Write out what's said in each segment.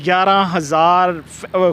11,000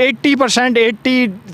80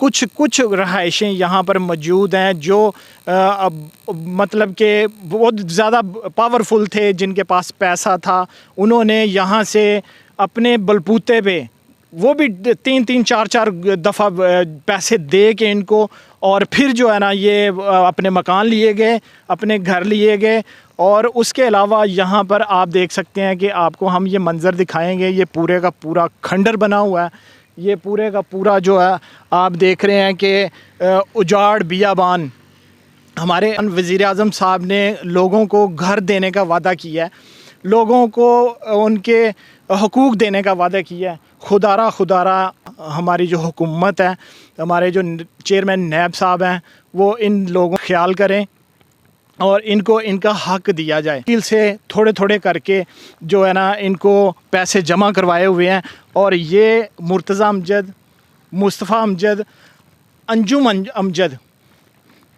کچھ رہائشیں یہاں پر موجود ہیں جو مطلب کہ بہت زیادہ پاورفل تھے، جن کے پاس پیسہ تھا، انہوں نے یہاں سے اپنے بلبوتے پہ وہ بھی 3-4 دفعہ پیسے دے کے ان کو، اور پھر جو ہے نا یہ اپنے مکان لیے گئے، اپنے گھر لیے گئے. اور اس کے علاوہ یہاں پر آپ دیکھ سکتے ہیں کہ آپ کو ہم یہ منظر دکھائیں گے. یہ پورے کا پورا کھنڈر بنا ہوا ہے، یہ پورے کا پورا جو ہے آپ دیکھ رہے ہیں کہ اجاڑ بیابان. ہمارے وزیر اعظم صاحب نے لوگوں کو گھر دینے کا وعدہ کیا ہے، لوگوں کو ان کے حقوق دینے کا وعدہ کیا ہے. خدا ہماری جو حکومت ہے، ہمارے جو چیئرمین نیب صاحب ہیں، وہ ان لوگوں کا خیال کریں اور ان کو ان کا حق دیا جائے. وکیل سے تھوڑے کر کے جو ہے نا ان کو پیسے جمع کروائے ہوئے ہیں. اور یہ مرتضیٰ امجد، مصطفیٰ امجد، انجم امجد،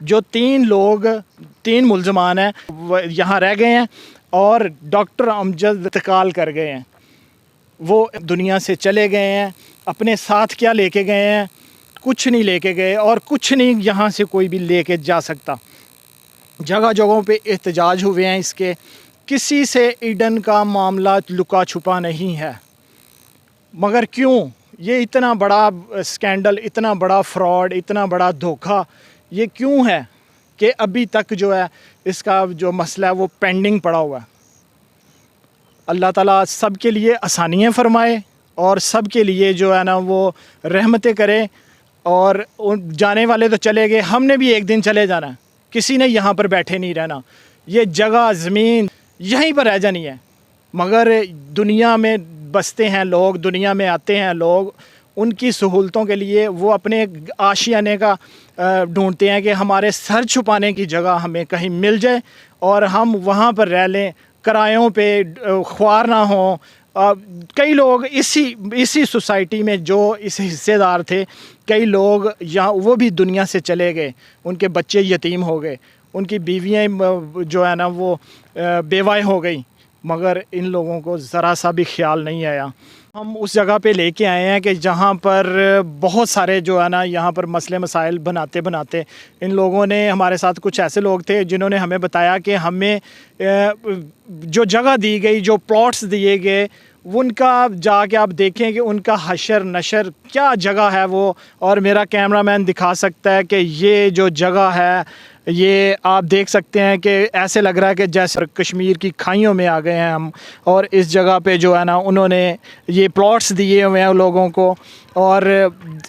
جو 3 ملزمان ہیں وہ یہاں رہ گئے ہیں، اور ڈاکٹر امجد انتقال کر گئے ہیں. وہ دنیا سے چلے گئے ہیں. اپنے ساتھ کیا لے کے گئے ہیں؟ کچھ نہیں لے کے گئے، اور کچھ نہیں یہاں سے کوئی بھی لے کے جا سکتا. جگہوں پہ احتجاج ہوئے ہیں اس کے. کسی سے ایڈن کا معاملہ لکا چھپا نہیں ہے. مگر کیوں یہ اتنا بڑا سکینڈل، اتنا بڑا فراڈ، اتنا بڑا دھوکہ یہ کیوں ہے کہ ابھی تک جو ہے اس کا جو مسئلہ ہے وہ پینڈنگ پڑا ہوا ہے؟ اللہ تعالیٰ سب کے لیے آسانیاں فرمائے اور سب کے لیے جو ہے نا وہ رحمتیں کرے. اور جانے والے تو چلے گئے، ہم نے بھی ایک دن چلے جانا ہے. کسی نے یہاں پر بیٹھے نہیں رہنا. یہ جگہ زمین یہیں پر رہ جانی ہے. مگر دنیا میں بستے ہیں لوگ، دنیا میں آتے ہیں لوگ، ان کی سہولتوں کے لیے وہ اپنے آشیانے کا ڈھونڈتے ہیں کہ ہمارے سر چھپانے کی جگہ ہمیں کہیں مل جائے اور ہم وہاں پر رہ لیں، کرایوں پہ خوار نہ ہوں. کئی لوگ اسی سوسائٹی میں جو اس حصے دار تھے، کئی لوگ یہاں وہ بھی دنیا سے چلے گئے، ان کے بچے یتیم ہو گئے، ان کی بیویاں جو ہے نا وہ بیوائیں ہو گئی. مگر ان لوگوں کو ذرا سا بھی خیال نہیں آیا. ہم اس جگہ پہ لے کے آئے ہیں کہ جہاں پر بہت سارے جو ہے نا یہاں پر مسئلے مسائل بناتے ان لوگوں نے، ہمارے ساتھ کچھ ایسے لوگ تھے جنہوں نے ہمیں بتایا کہ ہمیں جو جگہ دی گئی، جو پلاٹس دیے گئے، ان کا جا کے آپ دیکھیں کہ ان کا حشر نشر کیا جگہ ہے وہ. اور میرا کیمرہ مین دکھا سکتا ہے کہ یہ جو جگہ ہے، یہ آپ دیکھ سکتے ہیں کہ ایسے لگ رہا ہے کہ جیسے کشمیر کی کھائیوں میں آ گئے ہیں ہم. اور اس جگہ پہ جو ہے نا انہوں نے یہ پلاٹس دیے ہوئے ہیں لوگوں کو، اور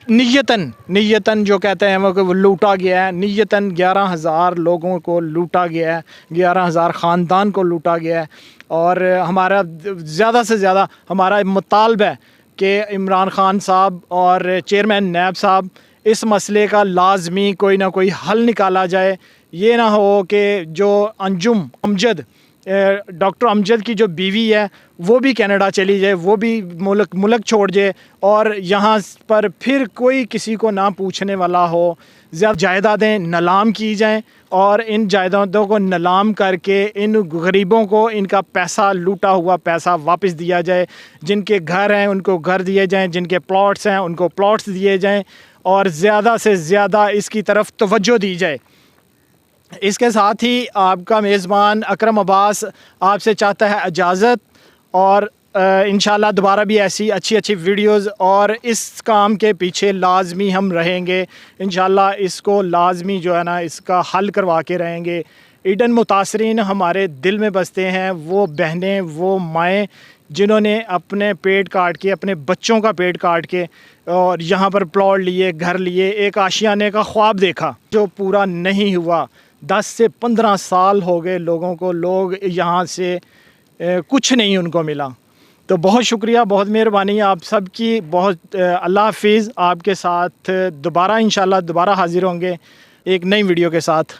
نیتاً جو کہتے ہیں وہ لوٹا گیا ہے. نیتاً 11,000 لوگوں کو لوٹا گیا ہے، 11,000 خاندان کو لوٹا گیا ہے. اور ہمارا زیادہ سے زیادہ ہمارا مطالبہ ہے کہ عمران خان صاحب اور چیئرمین نیب صاحب اس مسئلے کا لازمی کوئی نہ کوئی حل نکالا جائے. یہ نہ ہو کہ جو انجم امجد، ڈاکٹر امجد کی جو بیوی ہے، وہ بھی کینیڈا چلی جائے، وہ بھی ملک چھوڑ جائے، اور یہاں پر پھر کوئی کسی کو نہ پوچھنے والا ہو. زیادہ جائیدادیں نیلام کی جائیں، اور ان جائیدادوں کو نیلام کر کے ان غریبوں کو ان کا پیسہ، لوٹا ہوا پیسہ واپس دیا جائے. جن کے گھر ہیں ان کو گھر دیے جائیں، جن کے پلاٹس ہیں ان کو پلاٹس دیے جائیں، اور زیادہ سے زیادہ اس کی طرف توجہ دی جائے. اس کے ساتھ ہی آپ کا میزبان اکرم عباس آپ سے چاہتا ہے اجازت، اور انشاءاللہ دوبارہ بھی ایسی اچھی ویڈیوز اور اس کام کے پیچھے لازمی ہم رہیں گے. انشاءاللہ اس کو لازمی جو ہے نا اس کا حل کروا کے رہیں گے. ایڈن متاثرین ہمارے دل میں بستے ہیں، وہ بہنیں، وہ مائیں جنہوں نے اپنے پیٹ کاٹ کے، اپنے بچوں کا پیٹ کاٹ کے اور یہاں پر پلاٹ لیے، گھر لیے، ایک آشیانے کا خواب دیکھا جو پورا نہیں ہوا. 10 سے 15 سال ہو گئے لوگوں کو، لوگ یہاں سے کچھ نہیں ان کو ملا. تو بہت شکریہ، بہت مہربانی آپ سب کی. بہت اللہ حافظ. آپ کے ساتھ دوبارہ انشاءاللہ دوبارہ حاضر ہوں گے ایک نئی ویڈیو کے ساتھ.